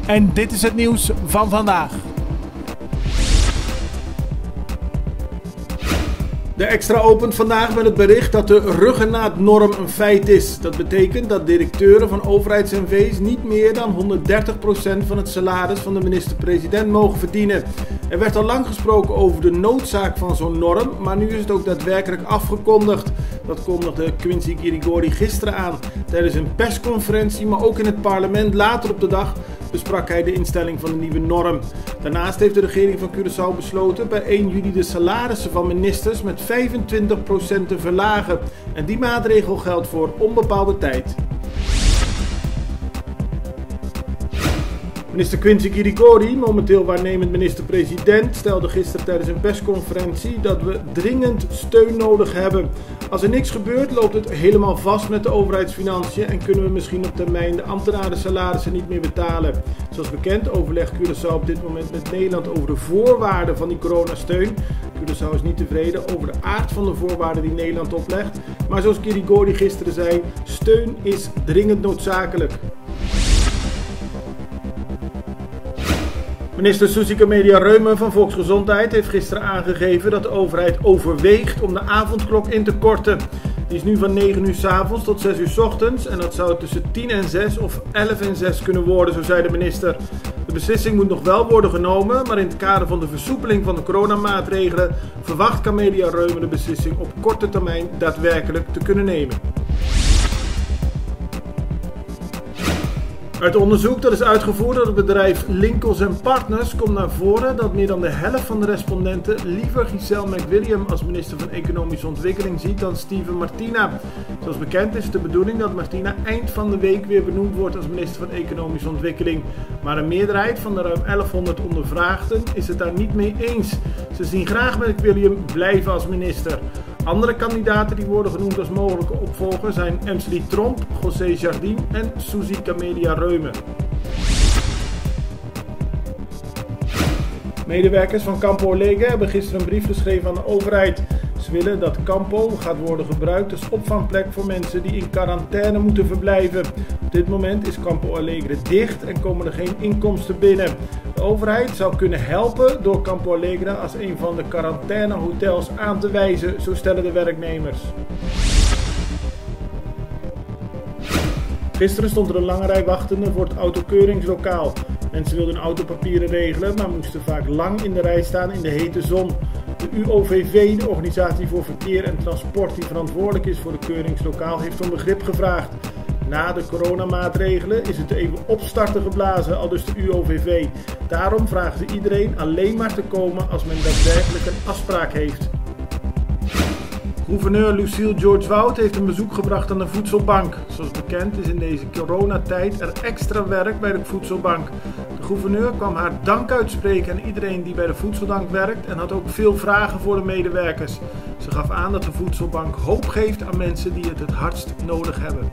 En dit is het nieuws van vandaag. De Extra opent vandaag met het bericht dat de ruggengraatnorm een feit is. Dat betekent dat directeuren van overheids-NV's niet meer dan 130% van het salaris van de minister-president mogen verdienen. Er werd al lang gesproken over de noodzaak van zo'n norm, maar nu is het ook daadwerkelijk afgekondigd. Dat kondigde Quincy Kirigori gisteren aan tijdens een persconferentie, maar ook in het parlement later op de dag besprak hij de instelling van de nieuwe norm. Daarnaast heeft de regering van Curaçao besloten per 1 juli de salarissen van ministers met 25% te verlagen. En die maatregel geldt voor onbepaalde tijd. Minister Quincy Kirigori, momenteel waarnemend minister-president, stelde gisteren tijdens een persconferentie dat we dringend steun nodig hebben. Als er niks gebeurt, loopt het helemaal vast met de overheidsfinanciën en kunnen we misschien op termijn de ambtenarensalarissen niet meer betalen. Zoals bekend overlegt Curaçao op dit moment met Nederland over de voorwaarden van die coronasteun. Curaçao is niet tevreden over de aard van de voorwaarden die Nederland oplegt. Maar zoals Kirigori gisteren zei, steun is dringend noodzakelijk. Minister Suzy Camelia Reumer van Volksgezondheid heeft gisteren aangegeven dat de overheid overweegt om de avondklok in te korten. Die is nu van 9 uur 's avonds tot 6 uur 's ochtends en dat zou tussen 10 en 6 of 11 en 6 kunnen worden, zo zei de minister. De beslissing moet nog wel worden genomen, maar in het kader van de versoepeling van de coronamaatregelen verwacht Camelia Reumer de beslissing op korte termijn daadwerkelijk te kunnen nemen. Uit onderzoek dat is uitgevoerd door het bedrijf Linkels & Partners komt naar voren dat meer dan de helft van de respondenten liever Giselle McWilliam als minister van Economische Ontwikkeling ziet dan Steven Martina. Zoals bekend is het de bedoeling dat Martina eind van de week weer benoemd wordt als minister van Economische Ontwikkeling. Maar een meerderheid van de ruim 1100 ondervraagden is het daar niet mee eens. Ze zien graag McWilliam blijven als minister. Andere kandidaten die worden genoemd als mogelijke opvolger zijn Emslie Tromp, José Jardine en Suzy Camelia Reumer. Medewerkers van Campo Alegre hebben gisteren een brief geschreven aan de overheid. Ze willen dat Campo gaat worden gebruikt als opvangplek voor mensen die in quarantaine moeten verblijven. Op dit moment is Campo Alegre dicht en komen er geen inkomsten binnen. De overheid zou kunnen helpen door Campo Alegre als een van de quarantainehotels aan te wijzen, zo stellen de werknemers. Gisteren stond er een lange rij wachtenden voor het autokeuringslokaal. Mensen wilden autopapieren regelen, maar moesten vaak lang in de rij staan in de hete zon. De UOVV, de organisatie voor verkeer en transport die verantwoordelijk is voor het keuringslokaal, heeft om begrip gevraagd. Na de coronamaatregelen is het even opstarten geblazen, aldus de UOVV. Daarom vragen ze iedereen alleen maar te komen als men daadwerkelijk een afspraak heeft. Gouverneur Lucille George Wout heeft een bezoek gebracht aan de voedselbank. Zoals bekend is in deze coronatijd er extra werk bij de voedselbank. De gouverneur kwam haar dank uitspreken aan iedereen die bij de voedselbank werkt en had ook veel vragen voor de medewerkers. Ze gaf aan dat de voedselbank hoop geeft aan mensen die het hardst nodig hebben.